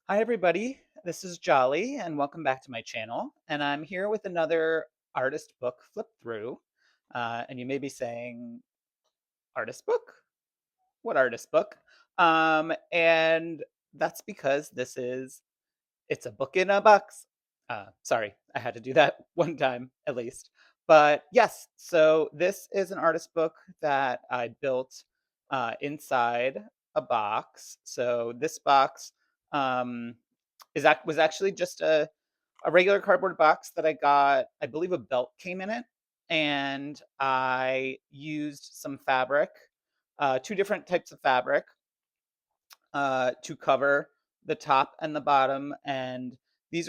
Hi, everybody. This is Jolly, and welcome back to my channel. And I'm here with another artist book flip through. And you may be saying, artist book? What artist book? And that's because it's a book in a box. Sorry, I had to do that one time at least. But yes, so this is an artist book that I built inside a box. So this box um, was actually just a regular cardboard box that I got. I believe a belt came in it, and I used some fabric, two different types of fabric to cover the top and the bottom. And this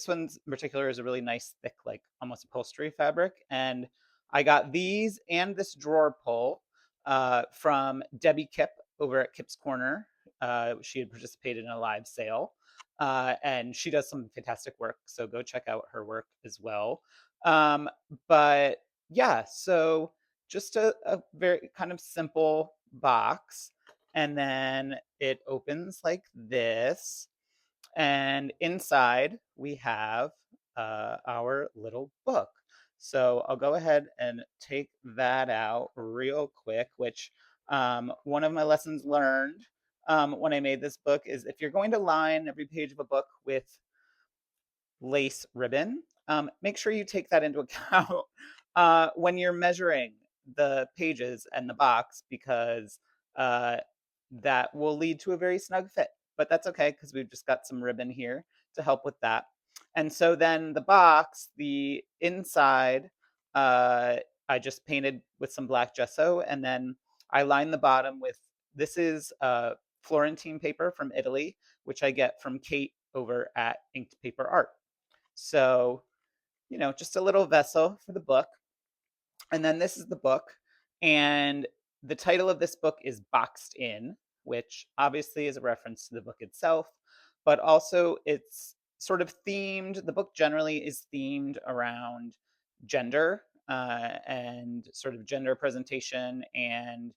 one's in particular is a really nice, thick, like almost upholstery fabric. And I got these and this drawer pull from Debbie Kipp over at Kipp's Corner. She had participated in a live sale. And she does some fantastic work. So go check out her work as well. Um, but yeah, so just a very kind of simple box, and then it opens like this. And inside we have our little book. So I'll go ahead and take that out real quick, which one of my lessons learned when I made this book is if you're going to line every page of a book with lace ribbon, make sure you take that into account when you're measuring the pages and the box, because uh, that will lead to a very snug fit. But that's okay because we've just got some ribbon here to help with that. And so then the box, the inside, uh, I just painted with some black gesso, and then I lined the bottom with this is Florentine paper from Italy, which I get from Kate over at Inked Paper Art. So, just a little vessel for the book. And then this is the book. And the title of this book is Boxed In, which obviously is a reference to the book itself, but also it's sort of themed. The book generally is themed around gender and sort of gender presentation and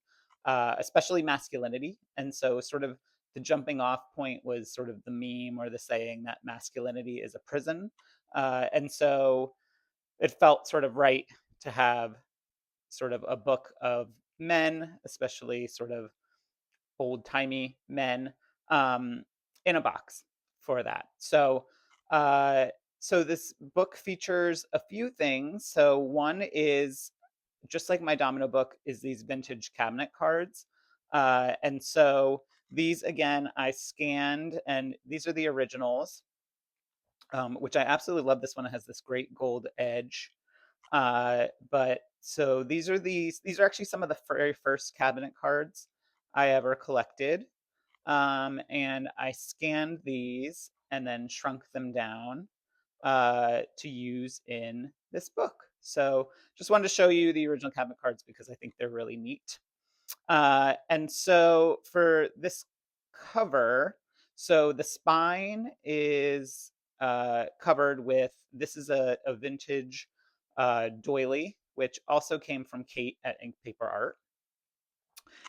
especially masculinity. And so, sort of, the jumping off point was sort of the meme or the saying that masculinity is a prison. And so it felt sort of right to have sort of a book of men, especially sort of old timey men, um, in a box for that. Uh, so this book features a few things. So one is just like my domino book is these vintage cabinet cards. And so these again I scanned, and these are the originals, which I absolutely love. This one has this great gold edge. But so these are actually some of the very first cabinet cards I ever collected. And I scanned these and then shrunk them down to use in this book. So just wanted to show you the original cabinet cards because I think they're really neat. And so for this cover, so the spine is covered with this is a vintage doily, which also came from Kate at Ink Paper Art.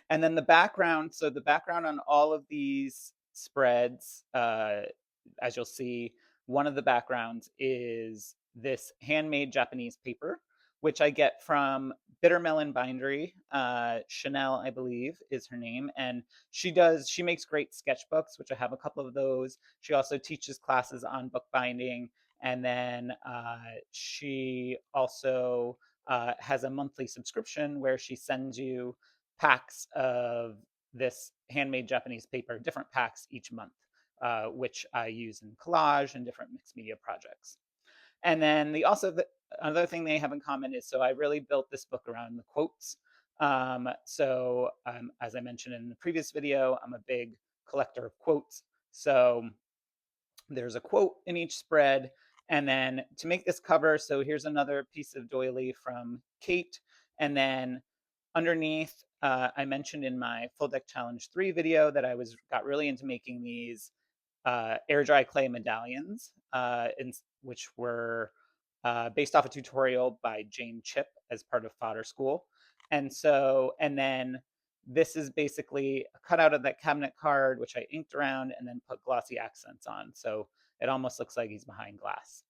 And then the background, so the background on all of these spreads, as you'll see, one of the backgrounds is this handmade Japanese paper, which I get from Bitter Melon Bindery. Chanel, I believe, is her name. And she makes great sketchbooks, which I have a couple of those. She also teaches classes on bookbinding. And then she also has a monthly subscription where she sends you packs of this handmade Japanese paper, different packs each month, which I use in collage and different mixed media projects. And then another thing they have in common is, so I really built this book around the quotes. As I mentioned in the previous video, I'm a big collector of quotes. So there's a quote in each spread. And then to make this cover, so here's another piece of doily from Kate. And then underneath, I mentioned in my Full Deck Challenge 3 video that got really into making these air dry clay medallions, which were based off a tutorial by Jane Chip as part of Fodder School. And then this is basically a cutout of that cabinet card, which I inked around and then put glossy accents on. So it almost looks like he's behind glass.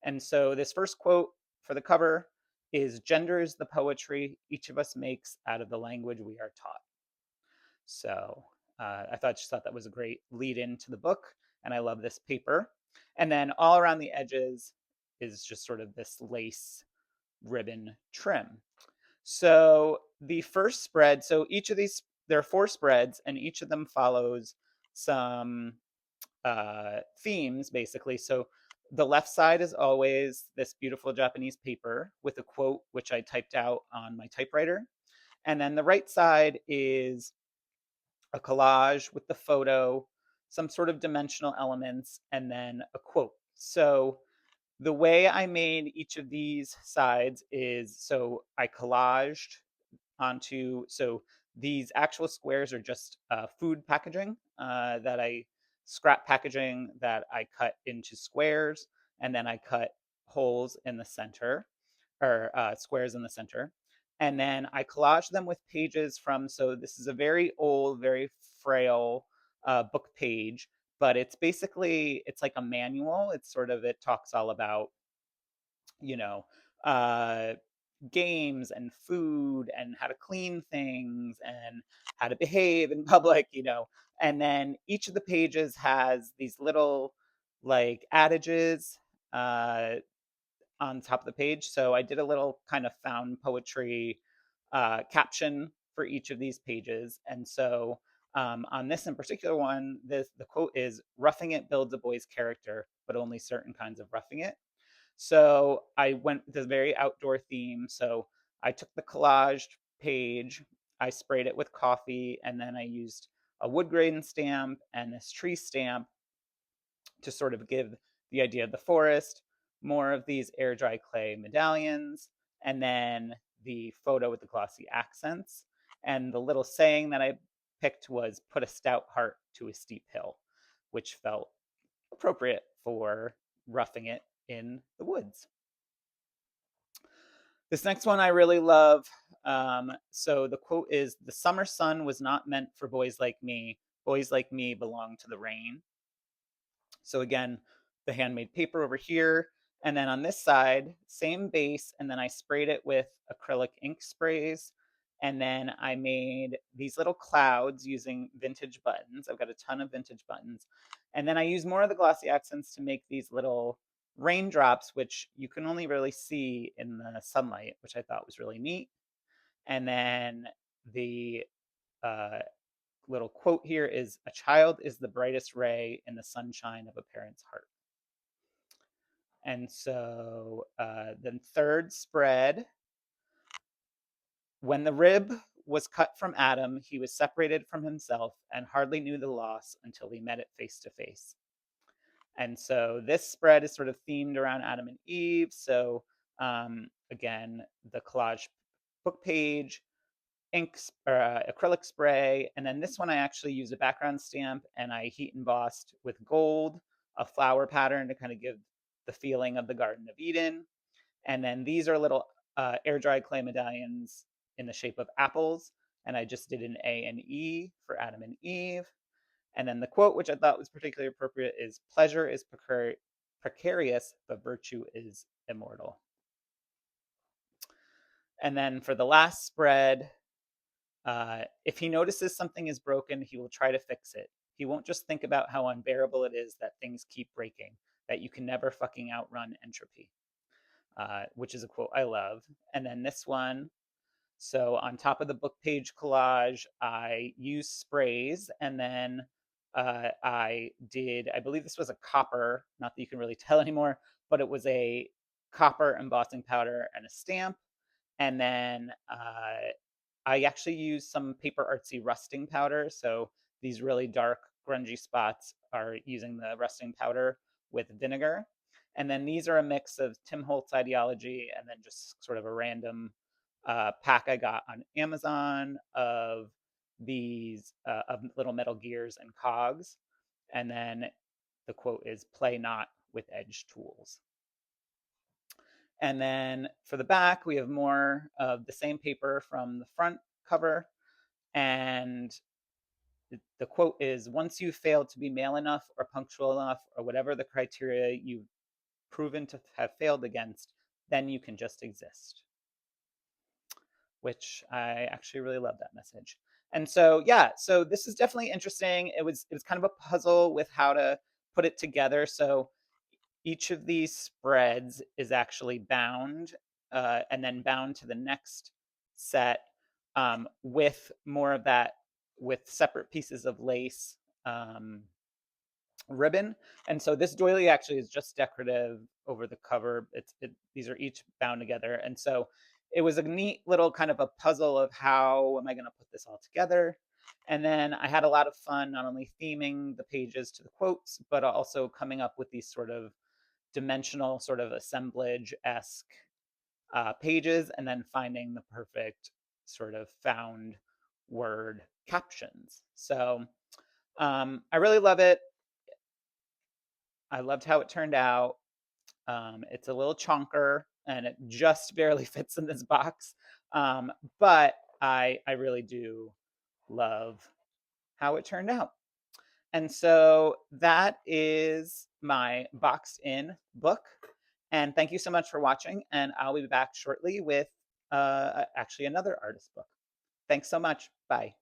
And so this first quote for the cover is gender is the poetry each of us makes out of the language we are taught. So just thought that was a great lead into the book, and I love this paper. And then all around the edges is just sort of this lace ribbon trim. So the first spread, so each of these, there are 4 spreads, and each of them follows some themes, basically. So the left side is always this beautiful Japanese paper with a quote, which I typed out on my typewriter. And then the right side is a collage with the photo, some sort of dimensional elements, and then a quote. So the way I made each of these sides is so I collaged onto, so these actual squares are just food packaging that I scrap packaging that I cut into squares, and then I cut holes in the center, or squares in the center, and then I collage them with pages from, so this is a very old, very frail book page, but it's basically, it's like a manual. It's sort of, it talks all about, you know, uh, games and food and how to clean things and how to behave in public, And then each of the pages has these little like adages uh, on top of the page. So I did a little kind of found poetry caption for each of these pages. And so on this in particular one, the quote is roughing it builds a boy's character, but only certain kinds of roughing it. So I went with a very outdoor theme. So I took the collaged page, I sprayed it with coffee, and then I used a wood grain stamp and this tree stamp to sort of give the idea of the forest, more of these air dry clay medallions, and then the photo with the glossy accents. And the little saying that I picked was put a stout heart to a steep hill, which felt appropriate for roughing it in the woods. This next one I really love. So the quote is the summer sun was not meant for boys like me. Boys like me belong to the rain. So again, the handmade paper over here. And then on this side, same base. And then I sprayed it with acrylic ink sprays. And then I made these little clouds using vintage buttons. I've got a ton of vintage buttons. And then I used more of the glossy accents to make these little raindrops, which you can only really see in the sunlight, which I thought was really neat. And then the uh, little quote here is a child is the brightest ray in the sunshine of a parent's heart. And so the third spread, when the rib was cut from Adam, he was separated from himself and hardly knew the loss until he met it face to face. And so this spread is sort of themed around Adam and Eve. So again, the collage book page, ink or acrylic spray, and then this one I actually used a background stamp and I heat embossed with gold, a flower pattern to kind of give the feeling of the Garden of Eden. And then these are little air dried clay medallions in the shape of apples, and I just did an A and E for Adam and Eve. And then the quote, which I thought was particularly appropriate, is pleasure is precarious, but virtue is immortal. And then for the last spread, if he notices something is broken, he will try to fix it. He won't just think about how unbearable it is that things keep breaking, that you can never fucking outrun entropy, which is a quote I love. And then this one, so on top of the book page collage, I used sprays, and then I believe this was a copper, not that you can really tell anymore, but it was a copper embossing powder and a stamp. And then I actually used some paper artsy rusting powder. So these really dark, grungy spots are using the rusting powder with vinegar. And then these are a mix of Tim Holtz ideology and then just sort of a random pack I got on Amazon of these of little metal gears and cogs. And then the quote is play not with edge tools. And then for the back, we have more of the same paper from the front cover. And the quote is, once you fail to be male enough or punctual enough or whatever the criteria you've proven to have failed against, then you can just exist, which I actually really love that message. And so, yeah, so this is definitely interesting. It was kind of a puzzle with how to put it together. So each of these spreads is actually bound and then bound to the next set with more of that, with separate pieces of lace um, ribbon. And so this doily actually is just decorative over the cover. These are each bound together. And so it was a neat little kind of a puzzle of how am I going to put this all together. And then I had a lot of fun not only theming the pages to the quotes, but also coming up with these sort of dimensional sort of assemblage-esque pages, and then finding the perfect sort of found word captions. So I really love it. I loved how it turned out. It's a little chunker and it just barely fits in this box. But I really do love how it turned out. And so that is my boxed in book. And thank you so much for watching. And I'll be back shortly with actually another artist book. Thanks so much. Bye.